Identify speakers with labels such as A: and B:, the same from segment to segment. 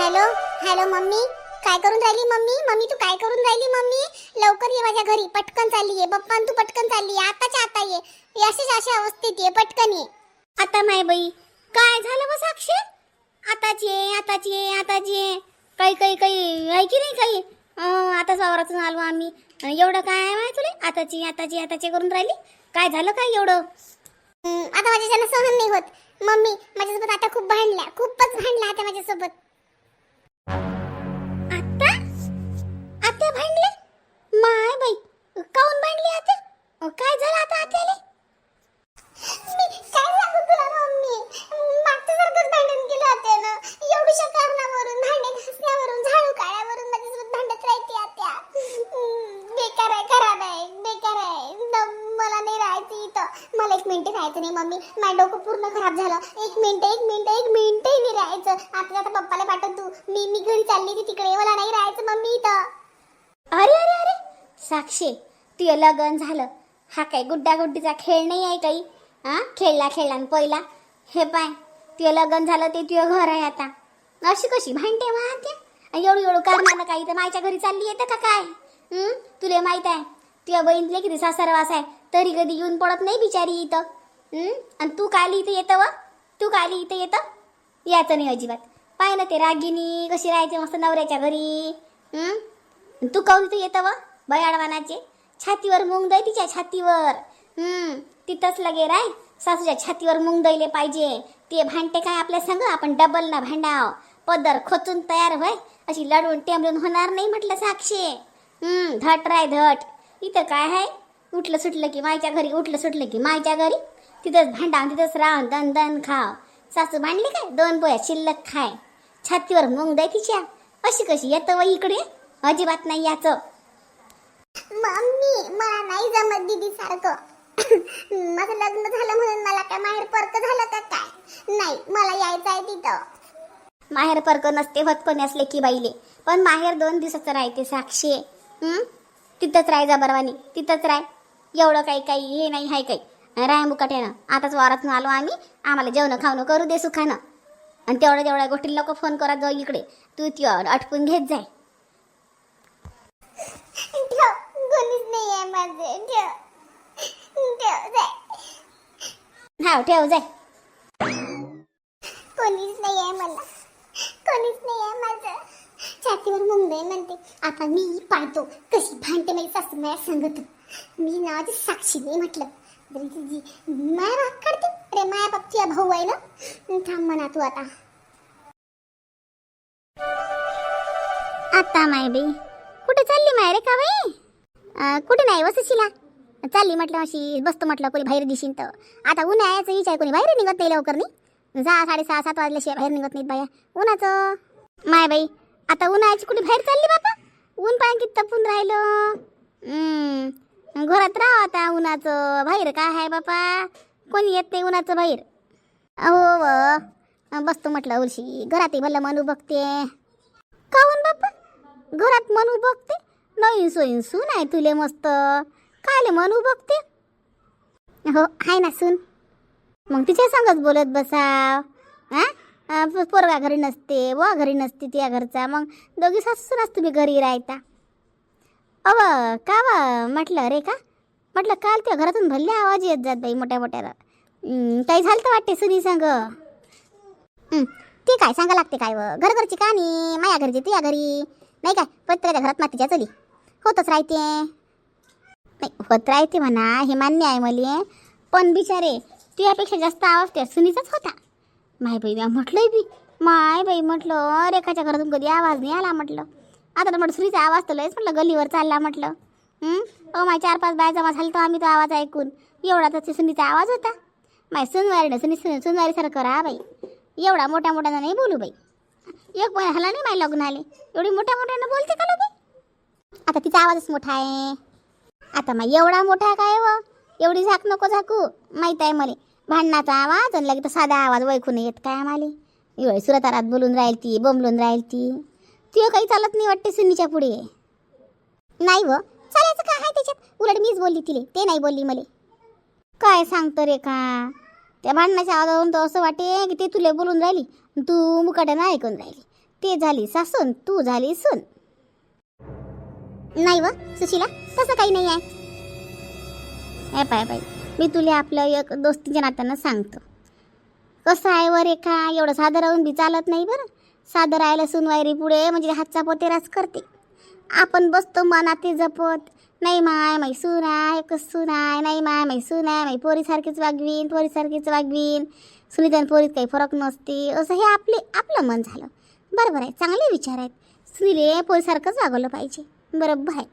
A: Hello hello mummy, काय करून राहिली मम्मी? मम्मी तू काय करून राहिली मम्मी? लवकर ये माझ्या घरी, पटकन चालली ये. पप्पा तू पटकन चालली ये, आताच्या आता ये. अशीच अशा अवस्थेत ये, पटकन ये.
B: आता माय बाई काय झालं बस साक्षी? आताच ये आताच ये आताच ये. काही आहे की नाही काही? आता वावरातून आलो आम्ही. एवढं काय आहे माहिती तुला? आताची करून राहिली. काय झालं काय एवढं?
A: आता माझ्याच्यानं सहन नाही होत. मम्मी माझ्यासोबत आता खूपच भांडल्या आता माझ्यासोबत.
B: आता आत्या भांडले? माय बाई काऊन भांडले आता? काय झालं आता आत्याले?
A: काय सांगू तुला मम्मी, मागच्या सारखंच भांडण केलं आत्यानं. एवढ्याशा कारणावरून, भांडे घासण्यावरून, झाडू काढण्यावरून माझ्यासोबत भांडत राहते आत्या. बेकार आहे, खराब आहे, बेकार आहे. मला नाही राहायचं इथं. मला 1 मिनिट राहायचं नाही मम्मी. माझं डोकं पूर्ण खराब झालं. 1 मिनिटही नाही राहायचं. आता पप्पाला पाठव तू. मी घरी चालली ती तिकडे. मला नाही राहायचं मम्मी इथं.
B: अरे साक्षी तुझं लग्न झालं. हा काय गुड्डा गुड्डीचा खेळ नाही आहे काही? खेळला आणि पहिला हे पाय तुझं लग्न झालं ते तुझं घर आहे आता. अशी कशी भांडते वाहते? एवढं कारणानं काही तर मायच्या घरी चालली येतं का काय? तुला माहित आहे तुझ्या बहिणीला किती सासरवास आहे, तरी कधी येऊन पडत नाही बिचारी इथं. आणि तू काली इथं येतं व? तू काली इथं येतं? याचं नाही अजिबात. पाय ना ते रागिनी कशी राहायचे मस्त नवऱ्याच्या घरी. तू काऊन इथं येतं व? बयाडवानाचे छातीवर मुंग दे, तिच्या छातीवर. तिथंच लगे राय. सासूच्या छातीवर मुंग द्यायले पाहिजे. ते भांडते काय आपल्या संग? आपण डबल ना भांडाव. पदर खोचून तयार व्हाय. अशी लढवून टेंबलून होणार नाही म्हटलं साक्षी. धट राय धट. इथं काय आहे? उठलं सुटलं की मायच्या घरी, उठलं सुटलं की मायच्या घरी. तिथंच भांडाव, तिथंच राहून दन दन खाव. सासू भांडली काय? 2 पोळ्या शिल्लक खाय. छातीवर मुंग द्या तिच्या. अशी कशी येतं व इकडे? अजिबात नाही याचं.
A: मम्मी मला नाही जमत दीदी सारखं. माझं लग्न झालं म्हणून मला काय माहेर परक झालं का काय? नाही, मला यायचं आहे तिथं.
B: माहेर परक नसते होत कोणी असले की बाईले. पण माहेर 2 दिवसाचं राहते साक्षी. तिथंच राय जबरवानी, तिथंच राय. एवढं काही हे नाही आहे काही. राय मुकाट्यानं. आताच वारातून आलो आम्ही. आम्हाला जेवण खावणं करू दे सुखानं. आणि तेवढ्या गोष्टी लोक फोन करत जाऊ इकडे. तू ती अटकून घेत जाय.
A: कोणीच नाही आहे माझे.
B: ठेव जाय.
A: कोणीच नाही आहे मला. कोणीच नाही आहे माझं. छातीवर मुंबई म्हणते. आता मी पाहतो कशी भांडते माझी सासू माझ्या सांगत. मी नावाची साक्षी नाही म्हटलं तरी तुझी माया बाप काढते. अरे माया बापची भाऊ आहे ना. थांब म्हणा तू आता.
B: आता माय बाई कुठे चालली माय रे का बाई? कुठे नाही वसशीला चालली म्हटलं. अशी बसतो म्हटलं कोणी बाहेर दिशीन तर. आता उन्हाळ्याचं विचार कोणी बाहेर निघत नाही लवकर नाही. 6, 6:30, 7 वाजल्याशिवाय बाहेर निघत नाहीत बाया उन्हाचं. माय बाई आता उन्हाळ्याची कुठे बाहेर चालली बापा? ऊन पाय किती तपून राहिलं. घरात राहा आता. उन्हाचं बाहेर काय आहे बापा? कोणी येत नाही उन्हाचं बाहेर. हो बसतो म्हटलं उलशी. घरातही भलं मनू बघते. काऊन बापा घरात मनू बघते? नाही सोयीन सून आहे तुले मस्त. कायले मनू बघते?
A: हो आहे ना सून.
B: मग तिच्या संगच बोलत बसाव. पोरगा घरी नसते, वा घरी नसते त्या घरचा. मग दोघी सासूनच तुम्ही घरी राहता. का वा म्हटलं रे का? म्हटलं काल त्या घरातून भल्ले आवाज येत जात बाई मोठ्या काही झालं तर वाटते सुनी संग.
A: ते काय सांगा लागते काय व? घरची कहाणी माया घरची तुझ्या घरी नाही काय? प्रत्येकाच्या घरात मातीच्या चली होतच राहते.
B: नाही होत राहते म्हणा, हे मान्य आहे मला. पण बिचारे तुझ्यापेक्षा जास्त आवाज त्या सुनीचाच होता. माय बाई म्हटलंय बी. माय बाई म्हटलं रेखाच्या घरातून कधी आवाज नाही आला म्हटलं. आता तर म्हटलं सुनीचा आवाज तर लयच म्हटलं गल्लीवर चालला म्हटलं. माय 4-5 बाया जमा झालं तर आम्ही तो आवाज ऐकून. एवढा तर सुनीचा आवाज होता. माय सुनवारीनं सुनवारीसारखं राहा बाई. एवढा मोठ्यानं नाही बोलू बाई. 1 महिना झाला नाही माय लग्न आले. एवढी मोठ्यानं बोलते का लोक?
A: आता तिचा आवाजच मोठा आहे.
B: आता माय एवढा मोठा काय व? एवढी झाक नको झाकू. माहीत आहे मला भांडणाचा आवाज आणि लगेच साधा आवाज ओळखून येत काय आम्हाला. एवढी सुरतारात बोलून राहील ती, बोंबलून राहील ती. ती काही चालत नाही वाटते सुनीच्या पुढे.
A: नाही व चालायचं काय आहे त्याच्यात? उलट मीच बोलली तिले, ते नाही बोलली मला.
B: काय सांगतो रे का? त्या भांडणाच्या आवाजावरून तर असं वाटे की ते तुला बोलून राहिली, तू मुकाट्यानं ऐकून राहिली. ते झाली सासून, तू झाली सून. नाही व सुशीला, तसं काही नाही आहे. ए पाय बाई, मी तुला आपलं एक दोस्तीच्या नात्यानं सांगतो. कसं आहे वर एका एवढं साधं राहून बी चालत नाही बरं. साधं राहायला सुनवायरी पुढे म्हणजे हातचा पोतेराच करते. आपण बसतो मनात जपत, नाही माय माई सून आहे, एकच सून आहे, नाही माय माई सून आहे, माई पोरीसारखीच वागवीन, पोरीसारखीच वागवीन, सुनीतान पोरीत काही फरक नसते, असं हे आपलं मन झालं. बरोबर आहे, चांगले विचार आहेत. सुनीले पोरीसारखंच वागवलं पाहिजे, बरोबर आहे.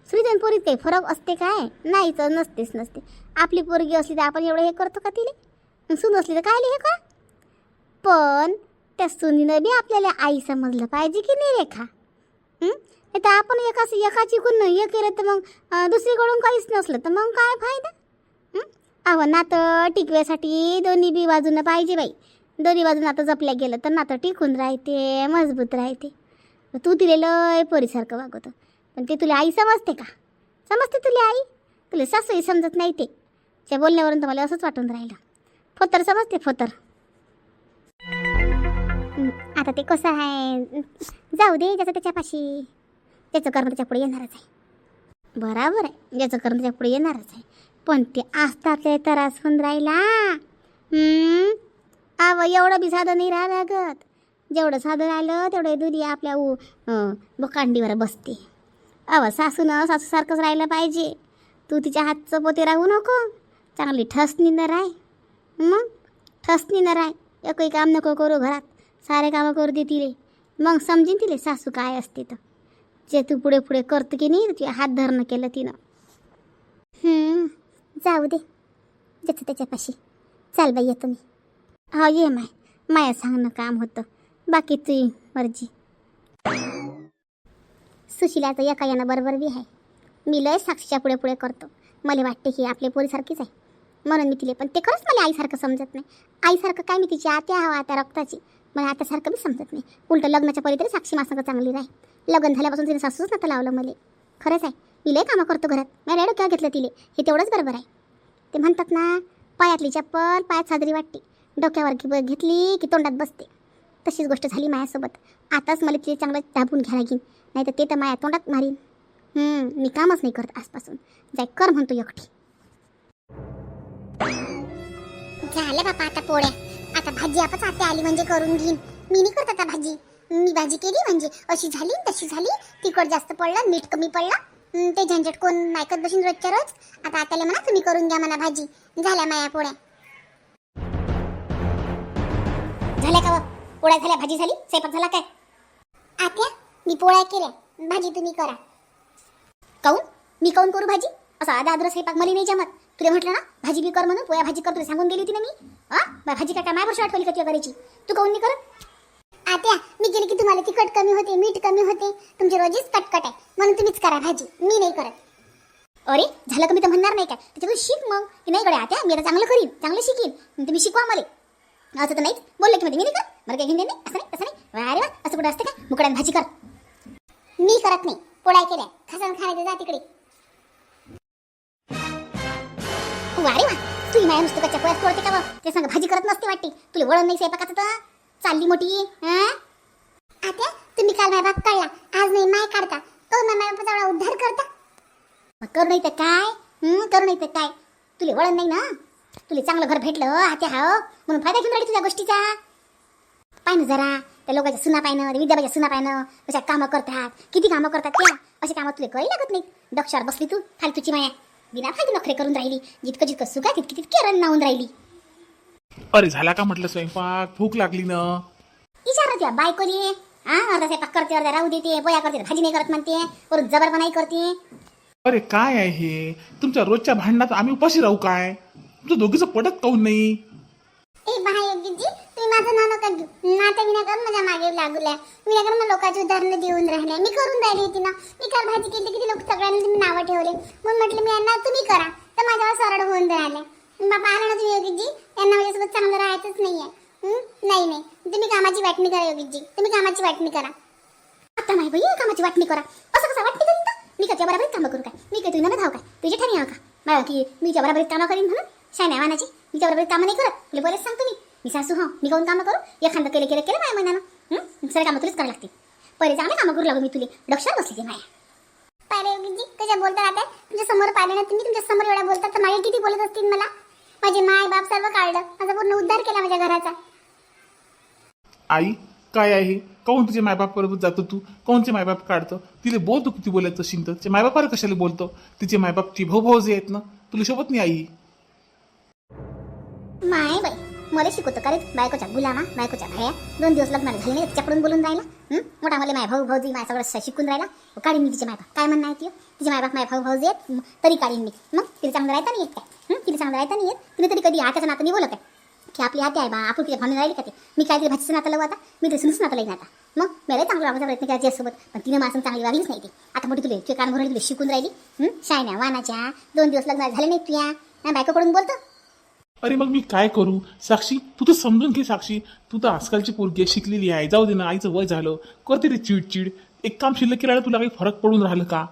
B: सुनीतान पोरीत काही फरक असते काय? नाही तर नसते. आपली पोरगी असली तर आपण एवढं हे करतो का तिले? सून असली तर काय हे का? पण त्या सुनीनं बी आपल्याला आई समजलं पाहिजे की नाही रेखा? तर आपण एकाची गुण हे केलं तर मग दुसरीकडून काहीच नसलं तर मग काय फायदा? अहो नातं टिकव्यासाठी दोन्ही बी बाजूनं पाहिजे बाई. दोन्ही बाजून नातं जपल्या गेलं तर नातं टिकून राहते, मजबूत राहते. तू तिला लय पोरीसारखं वागवतं, पण ते तुला आई समजते का? समजते तुला आई? तुला सासूही समजत नाही. ते त्या बोलण्यावरून तर मला असंच वाटून राहिलं. फोतर समजते, फोतर. आता ते कसं आहे, जाऊ दे, ज्याचं त्याच्यापाशी. त्याचं कर्म त्याच्या पुढे येणारच आहे. बराबर आहे, ज्याचं कर्म त्याच्या पुढे येणारच आहे. पण ते आस्तातले त्रास होऊन राहिला. एवढं बी साधं नाही राहा लागत. जेवढं साधं राहिलं तेवढं दुनिया आपल्या बुकांडीवर बसते. सासूनं सासूसारखंच राहिलं पाहिजे. तू तिच्या हातचं पोते राहू नको. चांगली ठसनीनं राह. मग ठसनीनं राह. एकही काम नको करू घरात, सारे कामं करू दे तिले. मग समजेन तिले सासू काय असते तर. जे तू पुढे पुढे करतो की नाही, तुझ्या हात धरणं केलं तिनं. जाऊ दे, ज्याचं त्याच्यापाशी. चाल बाई येतो मी. हो ये माया सांगणं काम होतं, बाकी तुझी मर्जी. सुशिलाचं एका यानं बरोबर बी आहे. मी लय साक्षीच्या पुढे पुढे करतो. मला वाटते की आपल्या पोरीसारखीच आहे म्हणून मी तिले, पण ते खरंच मला आईसारखं समजत नाही. आईसारखं काय, मी तिची आत्या हवा, आत्या रक्ताची. मला आत्यासारखं बी समजत नाही. उलटं लग्नाच्या परी तरी साक्षी मासंग चांगली राही. लग्न झाल्यापासून तिने सासूच नव्हतं लावलं मला. खरंच आहे, मी लय कामं करतो घरात. मी रेडो क्या घेतलं तिले, हे तेवढंच बरोबर आहे. ते म्हणतात ना, पायातली चप्पल पायात साजरी वाटते, डोक्यावर घेतली की तोंडात बसते. तशीच गोष्ट झाली माझ्यासोबत. आताच मला तिथे चांगलं दाबून घ्या लागेल, नाही तर ते तर माझ्या तोंडात मारीन. मी कामच नाही करत आजपासून. जाय कर म्हणतो एकटी.
A: झालं बापा आता पोळ्या. आता भाजी आपच आत्या आली म्हणजे करून घेईन. मी नाही करत आता भाजी. मी भाजी केली म्हणजे अशी झाली तशी झाली. तिखट जास्त पडलं, मीठ कमी पडलं, ते झंझट कोण ऐकत बसून रोजच्या रोज. आता आत्याला म्हणा तुम्ही करून घ्या म्हणा भाजी. झाल्या माया पोळ्या.
B: झाल्या का? पोळ्या झाल्या, भाजी झाली, स्वयंपाक झाला काय?
A: आत्या मी पोळ्या केल्या, भाजी तुम्ही करा.
B: काऊन? मी काऊन करू भाजी? असं आधा आदर स्वयंपाक मला नाही जमत. तुला म्हटलं ना भाजी बी कर म्हणून, पोळ्या भाजी कर तुला सांगून गेली होती ना मी. भाजी काय माय वर्ष आठवली का तुला करायची? तू काऊन नाही करत?
A: आत्या मी केली की तुम्हाला तिखट कमी होते, मीठ कमी होते. तुमची रोजीच कटकट आहे म्हणून तुम्हीच करा भाजी, मी नाही करत.
B: अरे झालं का? मी तर म्हणणार नाही काय, त्याच्यातून शिक मग. की नाही गड्या आत्या, मी आता चांगलं करीन, चांगलं शिकीन, तुम्ही शिकवा मला. असं तर नाहीच बोललं की मध्ये मी नाही कर, मला काही घेणे नाही, असं नाही तसं नाही. अरे वा, असं कुठं असते का? मुकड्यान भाजी कर.
A: मी करत नाही. पोळ्या केल्या, खसन खाण्याचं जा तिकडे.
B: अरे वा, तू माया नुसतं कच्च्या पोळ्यात करते का? ते सांग भाजी करत नसते वाटते. तुला वळण नाही स्वयंपाकाचं तर चालली मोठी.
A: आत्या तुम्ही काल माझा बाप काढला, आज नाही माय काढता. तो माझ्या बापाचा उद्धार करता.
B: कर नाही तर काय? कर नाही तर काय? तुला वळण नाही ना. तुला चांगलं घर भेटलं आत्या हाव म्हणून फायदा घेऊन राहिली तुझ्या गोष्टीचा. पाय ना जरा त्या लोकांच्या सुना पाहिनं, विद्याबाच्या सुना पाहिनं कशा कामं करतात, किती कामं करतात त्या. अशी कामं तुला काही लागत नाही. डक्षावर बसली तू फालतूची माया. बिना फालतू नखरे करून राहिली. जितकं जितकं सुका तितकी तितकी रन नावून राहिली.
C: अरे झाला का म्हटलं स्वयंपाक? भूक लागली ना.
B: विचारा त्या बायकोली. अर्धा स्वयंपाक करते, अर्धा राहू देते, पोया करते, भाजी नाही करत म्हणते, परत जबरपणाही करते.
C: अरे काय आहे हे? तुमच्या रोजच्या भांडणात आम्ही उपाशी राहू काय? तुमचं दोघीचं पडत काऊन नाही?
A: ए बाय योगीजी, तुम्ही माझं नाव नका घेऊ. नात्या विनाकारण माझ्या मागे लागल्या. विनाकारण लोकांची उदाहरणं देऊन राहिले. मी करून राहिली होती ना. मी काल भाजी केली किती लोक सगळ्यांनी तुम्ही नावं ठेवले. म्हणून म्हटलं मी यांना तुम्ही करा, तर माझ्यावर सरळ होऊन राहिले. बाबा आला ना तुम्ही योगीजी, यांना माझ्यासोबत चांगलं राहायचंच नाहीये. नाही तुम्ही कामाची वाटणी करा योगीजी, तुम्ही कामाची वाटणी करा.
B: आता नाही बाई, कामाची वाटणी करा. असं कसं वाटणी करीन तर? मी काय बरोबरीत कामं करू काय? मी काय तुझ्या धाव काय? तुझ्या ठाणी आहो का मला की मी तुझ्या बरोबरीत कामं करीन म्हणून? शाण्या वानाची मी तुझ्या बरोबरीत कामं नाही करत. तुला बरेच सांगतो मी सासू. मी काऊन कामं करू? एखादं केलं माझ्या महिन्यानं. सगळे कामं तुलाच करावं लागतील. पहिले चांगले कामं करू लागू मी तुले. डक्षात बसली ती माया.
A: पाहिले योगीजी कशा बोलतात आता. तुमच्या समोर पाहिले ना तुम्ही, तुमच्या समोर एवढ्या बोलतात तर माझे किती बोलत असतील मला. माझे माय बाप सर्व काढलं, माझा पूर्ण उद्धार केला माझ्या घराचा.
C: आई काय आहे, काऊन तुझे मायबाप बरोबर जातो तू, काऊनचे मायबाप काढतो. तिला बोलतो किती बोलायचं असेल तर. ते मायबापाला कशाला बोलतो. तिचे मायबापची भाऊ जे आहेत ना, तुला सोबत नाही आई.
B: माय बाई मला शिकवतो का रे बायकोच्या गुलामा, बायकोच्या भाया. 2 दिवस लग्नाला झाले नाही तिच्याकडून बोलून राहिला. मोठा मला माय भाऊ भाऊजी माय सगळं शिकून राहिला. काढीन मी तिचे मायबाप. काय म्हणणं आहे ती. तिचे मायबाप माय भाऊ भाऊजी आहेत तरी काढीन मी. मग तिला चांगलं राहता नाही येत काय. तिला चांगलं राहता नाही येत. तिने तरी कधी आताचं नातं नाही बोलत आहे की आपली आते आहे बा, आपण तिच्या भावने राहिली का ते. मी काय तिला भाजीचं नातं लावू आता, मी तिला सुनूच नातं लाईन आता. मग मला चांगलं वागण्याचा प्रयत्न केला तिच्यासोबत, पण तिने माझं चांगली वागलीच नाही ती. आता मोठी तुला कान भरून तुला शिकून राहिली. शायन्या वानाच्या 2 दिवस लग्नाला झाले नाही तुया बायकोकडून बोलतो.
C: अरे मग मी काय करू साक्षी, तू तर समजून घे साक्षी. तू तर आजकालची पोरगी आहे, शिकलेली आहे. जाऊ दे ना, आईचं वय झालं, करते रे चिडचिड. एक काम शिल्लक केल्याला तुला काही फरक पडून राहिलं का.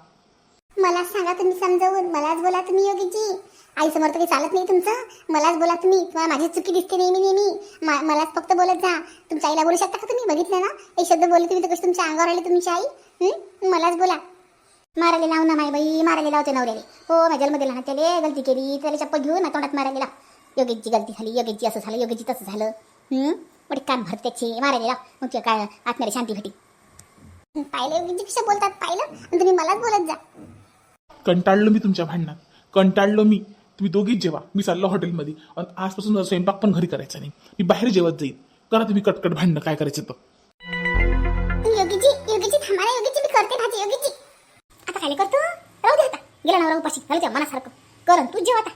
A: मला सांगा तुम्ही समजावून. मलाच बोला तुम्ही योगीजी. आई समोर तर काही चालत नाही तुमचं. मलाच बोला तुम्ही. तुम्हाला माझी चुकी दिसते नेहमी. मलाच फक्त बोलत जा. तुमच्या आईला बोलू शकता का तुम्ही. बघितलं ना एक शब्द बोलले तुम्ही तर कशी तुमच्या अंगावर आली तुमची आई. मलाच बोला.
B: मारायला लाव ना माय बाई, मारायला लावते नवऱ्याले. हो माझ्या जन्म दिला ना त्याला, गलती केली त्याला चप्पल घेऊन तोंडात मारायला लाव. योगेशची गलती झाली, योगेशची असं झालं, योगेशची तसं झालं. मोठे कान भर त्याचे मारायला लाव. मग तुला काय आत्म्याला शांती भेटी.
A: पाहिलं योगीजी कशा बोलतात. पाहिलं आणि तुम्ही मलाच बोलत जा.
C: कंटाळलो मी तुमच्या भांडणात, कंटाळलो मी. तुम्ही दोघीच जेवा, मी चाललो हॉटेलमध्ये. आणि आजपासून स्वयंपाक पण घरी करायचा नाही, मी बाहेर जेवत जाईल. करा तुम्ही कटकट भांडणं काय करायचं तर.
A: योगीजी थांबा ना योगीजी. मी करते भाजी योगीजी.
B: आता खाली करतो राहू दे. आता गेला नवरा उपाशी झालं त्या मनासारखं. कर तू जेव आता.